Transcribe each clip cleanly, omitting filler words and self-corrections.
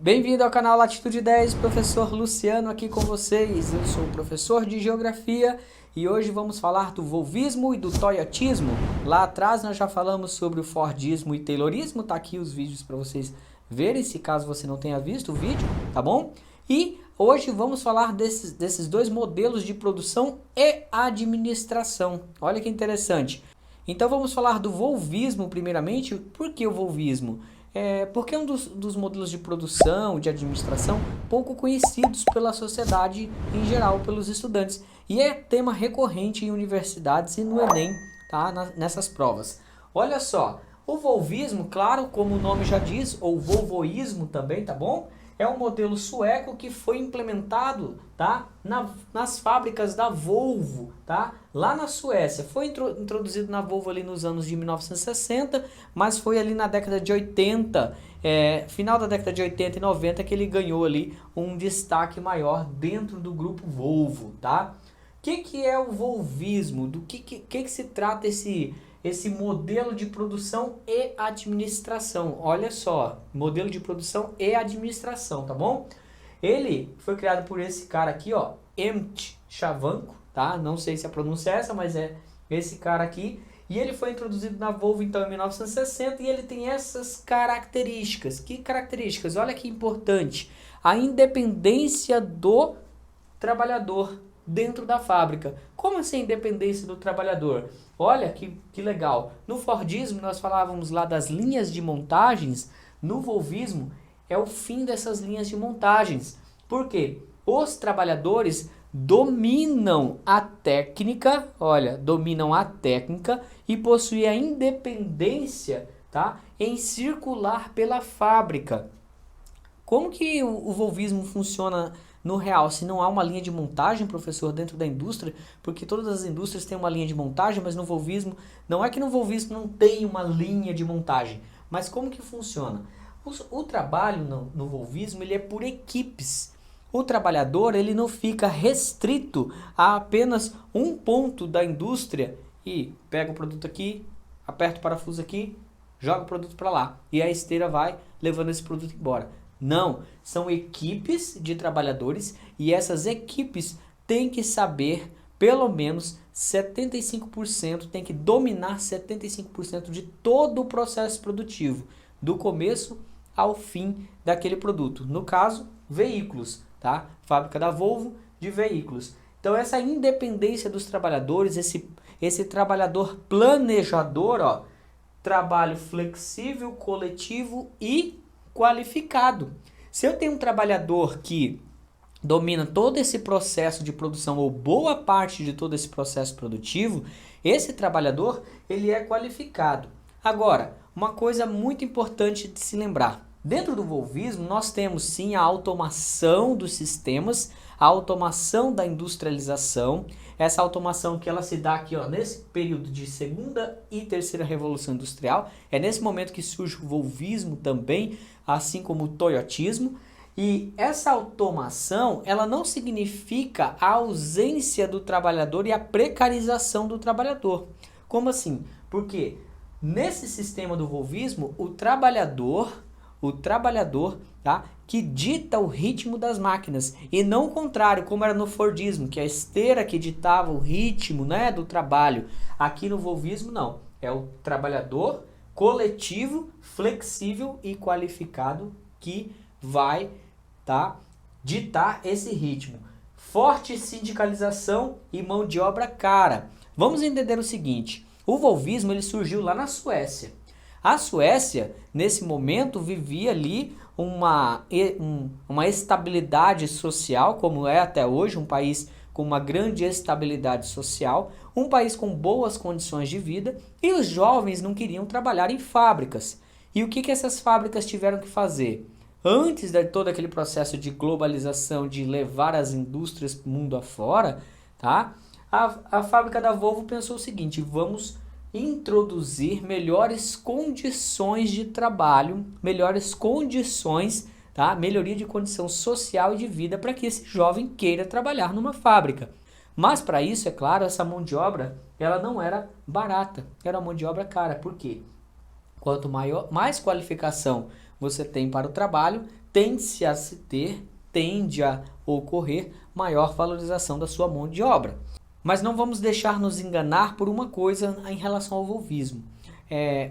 Bem-vindo ao canal Latitude 10, professor Luciano aqui com vocês. Eu sou professor de Geografia e hoje vamos falar do volvismo e do toyotismo. Lá atrás nós já falamos sobre o fordismo e taylorismo, tá aqui os vídeos para vocês verem, se caso você não tenha visto o vídeo, tá bom? E hoje vamos falar desses dois modelos de produção e administração. Olha que interessante. Então vamos falar do volvismo primeiramente. Por que o volvismo? Porque é um dos modelos de produção, de administração, pouco conhecidos pela sociedade em geral, pelos estudantes. E é tema recorrente em universidades e no Enem, tá? Nessas provas. Olha só, o volvismo, claro, como o nome já diz, ou volvoísmo também, tá bom? É um modelo sueco que foi implementado, tá? Nas fábricas da Volvo, tá? Lá na Suécia. Foi introduzido na Volvo ali nos anos de 1960, mas foi ali na década de 80, final da década de 80 e 90 que ele ganhou ali um destaque maior dentro do grupo Volvo, tá? O que é o volvismo? Do que se trata esse modelo de produção e administração? Olha só, modelo de produção e administração, tá bom? Ele foi criado por esse cara aqui, ó, Emmet Shavanko, tá? Não sei se a pronúncia é essa, mas é esse cara aqui. E ele foi introduzido na Volvo então em 1960 e ele tem essas características. Que características? Olha que importante. A independência do trabalhador dentro da fábrica. Como assim a independência do trabalhador? Olha que legal. No Fordismo nós falávamos lá das linhas de montagens. No Volvismo é o fim dessas linhas de montagens. Por quê? Os trabalhadores dominam a técnica, olha, dominam a técnica e possuem a independência, tá, em circular pela fábrica. Como que o volvismo funciona no real? Se não há uma linha de montagem, professor, dentro da indústria, porque todas as indústrias têm uma linha de montagem, mas no volvismo, não é que no volvismo não tem uma linha de montagem, mas como que funciona? O trabalho no volvismo, ele é por equipes. O trabalhador, ele não fica restrito a apenas um ponto da indústria e pega o produto aqui, aperta o parafuso aqui, joga o produto para lá e a esteira vai levando esse produto embora. Não, são equipes de trabalhadores e essas equipes têm que saber pelo menos 75%, tem que dominar 75% de todo o processo produtivo, do começo ao fim daquele produto. No caso, veículos, tá? Fábrica da Volvo de veículos. Então essa independência dos trabalhadores, esse trabalhador planejador, ó, trabalho flexível, coletivo e qualificado. Se eu tenho um trabalhador que domina todo esse processo de produção ou boa parte de todo esse processo produtivo, esse trabalhador ele é qualificado. Agora, uma coisa muito importante de se lembrar. Dentro do volvismo nós temos sim a automação dos sistemas, a automação da industrialização, essa automação que ela se dá aqui, ó, nesse período de segunda e terceira revolução industrial, é nesse momento que surge o volvismo também, assim como o toyotismo, e essa automação, ela não significa a ausência do trabalhador e a precarização do trabalhador. Como assim? Porque nesse sistema do volvismo, o trabalhador, tá, que dita o ritmo das máquinas e não o contrário, como era no Fordismo, que a esteira que ditava o ritmo, né, do trabalho. Aqui no volvismo não, é o trabalhador coletivo, flexível e qualificado que vai, tá, ditar esse ritmo. Forte sindicalização e mão de obra cara. Vamos entender o seguinte, o volvismo ele surgiu lá na Suécia. A Suécia, nesse momento, vivia ali uma estabilidade social, como é até hoje, um país com uma grande estabilidade social, um país com boas condições de vida, e os jovens não queriam trabalhar em fábricas. E o que essas fábricas tiveram que fazer? Antes de todo aquele processo de globalização, de levar as indústrias mundo afora, tá? A fábrica da Volvo pensou o seguinte, vamos introduzir melhores condições de trabalho, melhores condições, tá? Melhoria de condição social e de vida para que esse jovem queira trabalhar numa fábrica. Mas para isso, é claro, essa mão de obra ela não era barata, era uma mão de obra cara. Por quê? Quanto mais qualificação você tem para o trabalho, tende a ocorrer maior valorização da sua mão de obra. Mas não vamos deixar nos enganar por uma coisa em relação ao volvismo.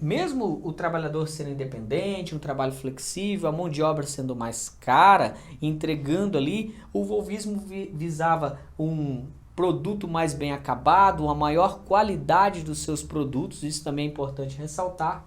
Mesmo o trabalhador sendo independente, um trabalho flexível, a mão de obra sendo mais cara, entregando ali, o volvismo visava um produto mais bem acabado, uma maior qualidade dos seus produtos, isso também é importante ressaltar,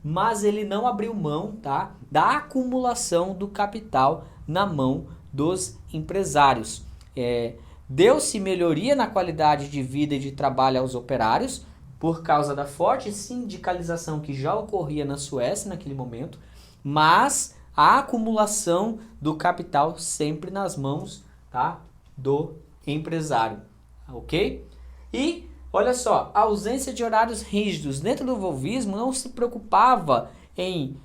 mas ele não abriu mão, tá, da acumulação do capital na mão dos empresários. Deu-se melhoria na qualidade de vida e de trabalho aos operários, por causa da forte sindicalização que já ocorria na Suécia naquele momento, mas a acumulação do capital sempre nas mãos, tá, do empresário, ok? E olha só, a ausência de horários rígidos dentro do volvismo não se preocupava em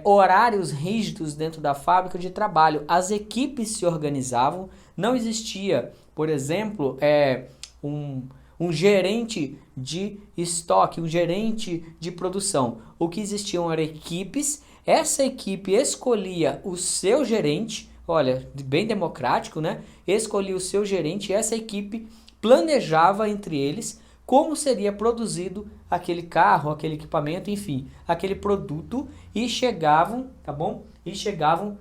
horários rígidos dentro da fábrica de trabalho. As equipes se organizavam, não existia, por exemplo, um gerente de estoque, um gerente de produção. O que existiam eram equipes, essa equipe escolhia o seu gerente, olha, bem democrático, né? Escolhia o seu gerente e essa equipe planejava entre eles como seria produzido aquele carro, aquele equipamento, enfim, aquele produto e chegavam, tá bom? E chegavam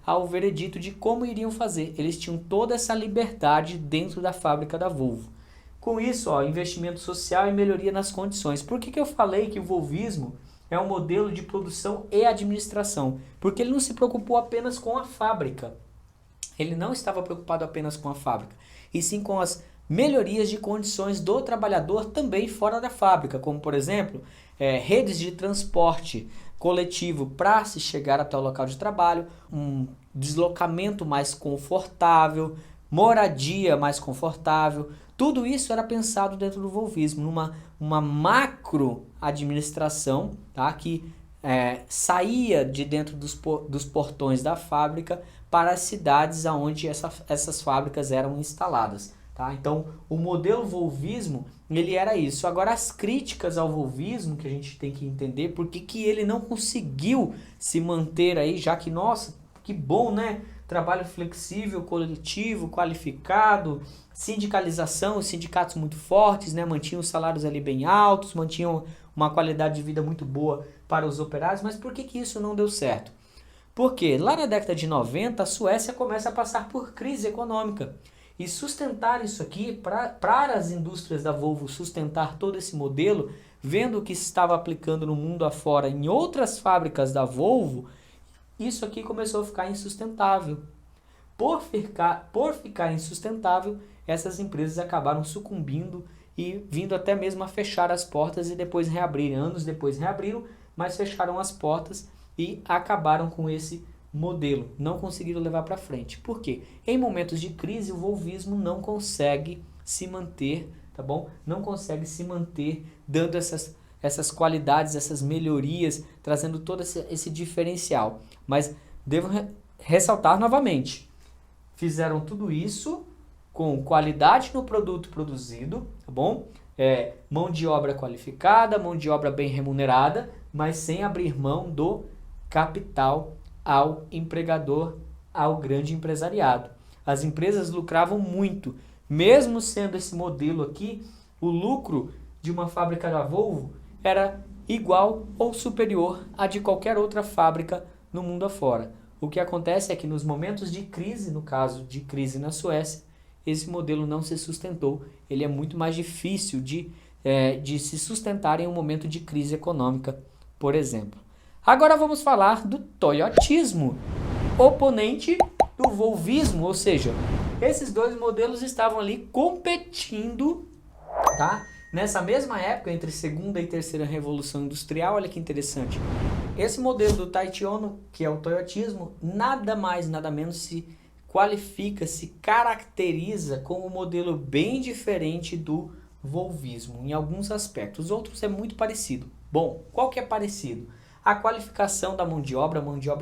ao veredito de como iriam fazer. Eles tinham toda essa liberdade dentro da fábrica da Volvo. Com isso, investimento social e melhoria nas condições. Por que eu falei que o volvismo é um modelo de produção e administração? Porque ele não se preocupou apenas com a fábrica. Ele não estava preocupado apenas com a fábrica, e sim com as melhorias de condições do trabalhador também fora da fábrica, como por exemplo, redes de transporte coletivo para se chegar até o local de trabalho, um deslocamento mais confortável, moradia mais confortável. Tudo isso era pensado dentro do volvismo, numa macro administração, tá, que saía de dentro dos portões da fábrica para as cidades onde essas fábricas eram instaladas. Tá? Então, o modelo volvismo, ele era isso. Agora, as críticas ao volvismo, que a gente tem que entender, por que ele não conseguiu se manter aí, já que, nossa, que bom, né? Trabalho flexível, coletivo, qualificado, sindicalização, os sindicatos muito fortes, né? Mantinham os salários ali bem altos, mantinham uma qualidade de vida muito boa para os operários, mas por que isso não deu certo? Porque lá na década de 90, a Suécia começa a passar por crise econômica. E sustentar isso aqui, para as indústrias da Volvo sustentar todo esse modelo, vendo o que se estava aplicando no mundo afora em outras fábricas da Volvo, isso aqui começou a ficar insustentável. Por ficar insustentável, essas empresas acabaram sucumbindo e vindo até mesmo a fechar as portas e depois reabrirem. Anos depois reabriram, mas fecharam as portas e acabaram com esse modelo, não conseguiram levar para frente. Por quê? Em momentos de crise, o volvismo não consegue se manter, tá bom? Não consegue se manter dando essas qualidades, essas melhorias, trazendo todo esse diferencial. Mas devo ressaltar novamente, fizeram tudo isso com qualidade no produto produzido, tá bom? Mão de obra qualificada, mão de obra bem remunerada, mas sem abrir mão do capital ao empregador, ao grande empresariado. As empresas lucravam muito, mesmo sendo esse modelo aqui, o lucro de uma fábrica da Volvo era igual ou superior a de qualquer outra fábrica no mundo afora. O que acontece é que nos momentos de crise, no caso de crise na Suécia, esse modelo não se sustentou. Ele é muito mais difícil de se sustentar em um momento de crise econômica, por exemplo. Agora vamos falar do toyotismo, oponente do volvismo, ou seja, esses dois modelos estavam ali competindo, tá? Nessa mesma época, entre segunda e terceira revolução industrial, olha que interessante. Esse modelo do Taichiono, que é o toyotismo, nada mais, nada menos se qualifica, se caracteriza como um modelo bem diferente do volvismo, em alguns aspectos. Os outros é muito parecido. Bom, qual que é parecido? A qualificação da mão de obra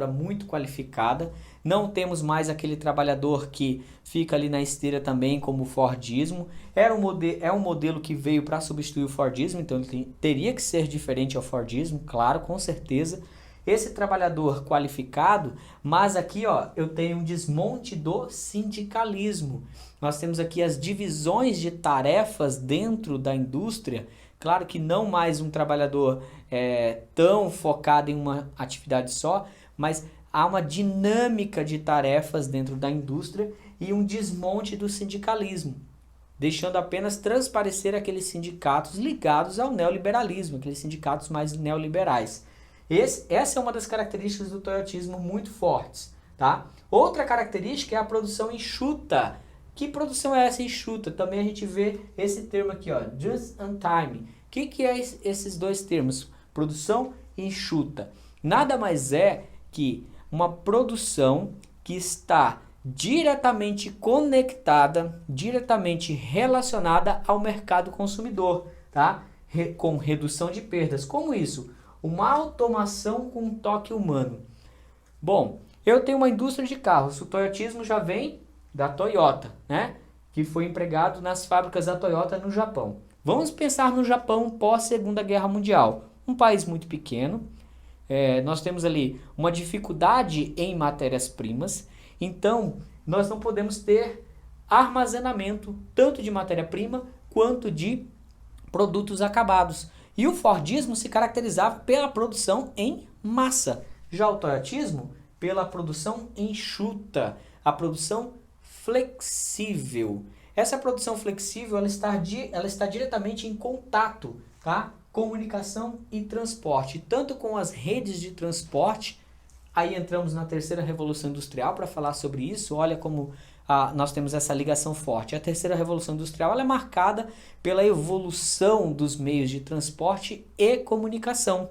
muito qualificada. Não temos mais aquele trabalhador que fica ali na esteira também, como o Fordismo. É um modelo que veio para substituir o Fordismo, então ele teria que ser diferente ao Fordismo, claro, com certeza. esse trabalhador qualificado, mas aqui ó, eu tenho um desmonte do sindicalismo. Nós temos aqui as divisões de tarefas dentro da indústria. Claro que não mais um trabalhador tão focado em uma atividade só, mas há uma dinâmica de tarefas dentro da indústria e um desmonte do sindicalismo, deixando apenas transparecer aqueles sindicatos ligados ao neoliberalismo, aqueles sindicatos mais neoliberais. Essa é uma das características do toyotismo muito fortes. Tá? Outra característica é a produção enxuta. Que produção é essa enxuta? Também a gente vê esse termo aqui, ó, just in time. O que é esses dois termos? Produção enxuta. Nada mais é que uma produção que está diretamente conectada, diretamente relacionada ao mercado consumidor, tá? Com redução de perdas. Como isso? Uma automação com um toque humano. Bom, eu tenho uma indústria de carros. O toyotismo já vem da Toyota, né? Que foi empregado nas fábricas da Toyota no Japão. Vamos pensar no Japão pós Segunda Guerra Mundial. Um país muito pequeno. Nós temos ali uma dificuldade em matérias-primas. Então, nós não podemos ter armazenamento tanto de matéria-prima quanto de produtos acabados. E o Fordismo se caracterizava pela produção em massa. Já o toyotismo, pela produção enxuta, a produção flexível. Essa produção flexível ela está diretamente em contato, tá? Comunicação e transporte, tanto com as redes de transporte. Aí entramos na terceira revolução industrial para falar sobre isso. Olha como nós temos essa ligação forte. A terceira revolução industrial ela é marcada pela evolução dos meios de transporte e comunicação.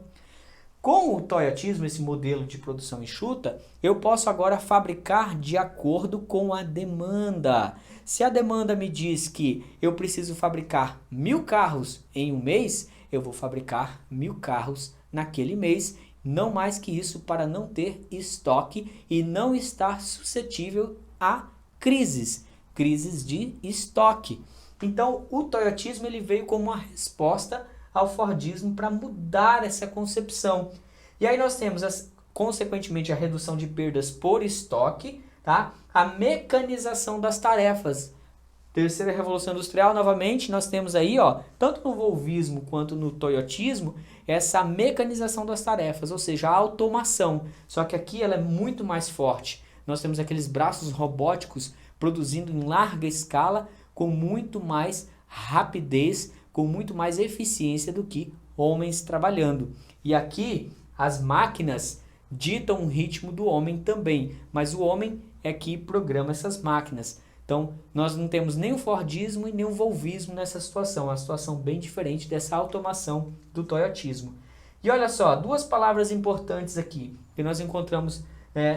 Com o toyotismo, esse modelo de produção enxuta, eu posso agora fabricar de acordo com a demanda. Se a demanda me diz que eu preciso fabricar 1000 carros em um mês, eu vou fabricar 1000 carros naquele mês, não mais que isso, para não ter estoque e não estar suscetível a crises de estoque. Então, o toyotismo ele veio como uma resposta ao Fordismo para mudar essa concepção. E aí nós temos, consequentemente, a redução de perdas por estoque, tá? A mecanização das tarefas. Terceira Revolução Industrial, novamente, nós temos aí, ó, tanto no volvismo quanto no toyotismo, essa mecanização das tarefas, ou seja, a automação. Só que aqui ela é muito mais forte. Nós temos aqueles braços robóticos produzindo em larga escala, com muito mais rapidez, com muito mais eficiência do que homens trabalhando. E aqui as máquinas ditam o ritmo do homem também, mas o homem é que programa essas máquinas. Então, nós não temos nem o Fordismo e nem o volvismo nessa situação. É uma situação bem diferente dessa automação do toyotismo. E olha só, duas palavras importantes aqui que nós encontramos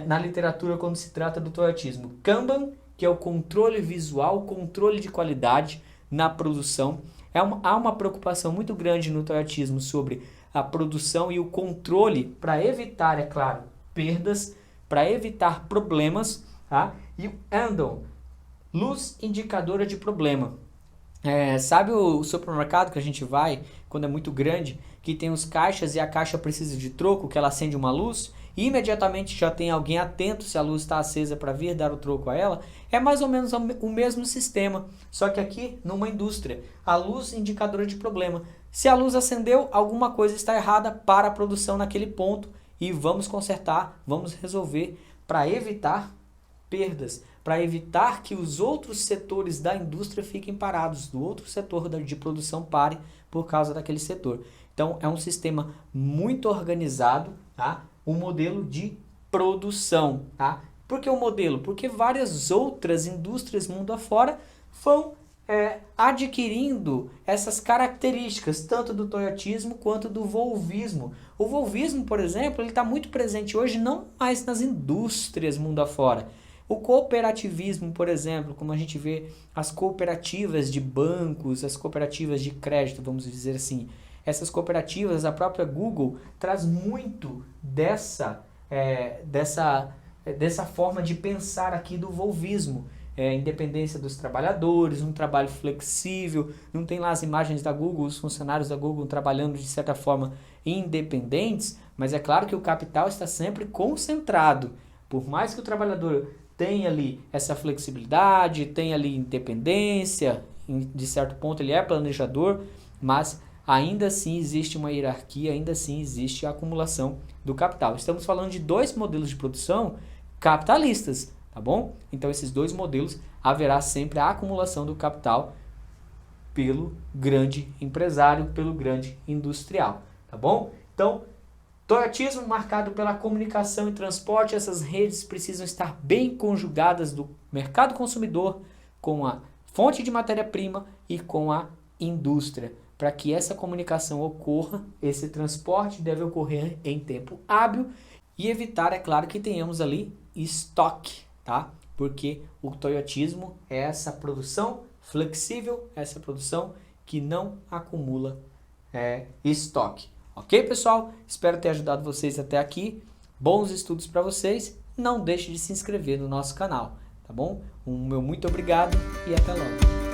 na literatura quando se trata do toyotismo. Kanban, que é o controle visual, controle de qualidade na produção. Há uma preocupação muito grande no toyotismo sobre a produção e o controle para evitar, é claro, perdas, para evitar problemas. Tá? E o Andon, luz indicadora de problema. Sabe o supermercado que a gente vai, quando é muito grande, que tem os caixas e a caixa precisa de troco, que ela acende uma luz, e imediatamente já tem alguém atento se a luz está acesa para vir dar o troco a ela? É mais ou menos o mesmo sistema, só que aqui numa indústria. A luz indicadora de problema. Se a luz acendeu, alguma coisa está errada para a produção naquele ponto e vamos consertar, vamos resolver para evitar perdas, para evitar que os outros setores da indústria fiquem parados, do outro setor de produção pare por causa daquele setor. Então é um sistema muito organizado, tá? Um modelo de produção. Tá? Por que o modelo? Porque várias outras indústrias mundo afora vão adquirindo essas características, tanto do toyotismo quanto do volvismo. O volvismo, por exemplo, ele está muito presente hoje não mais nas indústrias mundo afora. O cooperativismo, por exemplo, como a gente vê as cooperativas de bancos, as cooperativas de crédito, vamos dizer assim. Essas cooperativas, a própria Google traz muito dessa forma de pensar aqui do volvismo. independência dos trabalhadores, um trabalho flexível, não tem lá as imagens da Google, os funcionários da Google trabalhando de certa forma independentes, mas é claro que o capital está sempre concentrado. Por mais que o trabalhador tenha ali essa flexibilidade, tenha ali independência, de certo ponto ele é planejador, mas ainda assim existe uma hierarquia, ainda assim existe a acumulação do capital. Estamos falando de dois modelos de produção capitalistas, tá bom? Então esses dois modelos haverá sempre a acumulação do capital pelo grande empresário, pelo grande industrial, tá bom? Então, toyotismo marcado pela comunicação e transporte, essas redes precisam estar bem conjugadas do mercado consumidor com a fonte de matéria-prima e com a indústria. Para que essa comunicação ocorra, esse transporte deve ocorrer em tempo hábil e evitar, é claro, que tenhamos ali estoque, tá? Porque o toyotismo é essa produção flexível, essa produção que não acumula estoque. Ok, pessoal? Espero ter ajudado vocês até aqui. Bons estudos para vocês. Não deixe de se inscrever no nosso canal, tá bom? Um meu muito obrigado e até logo.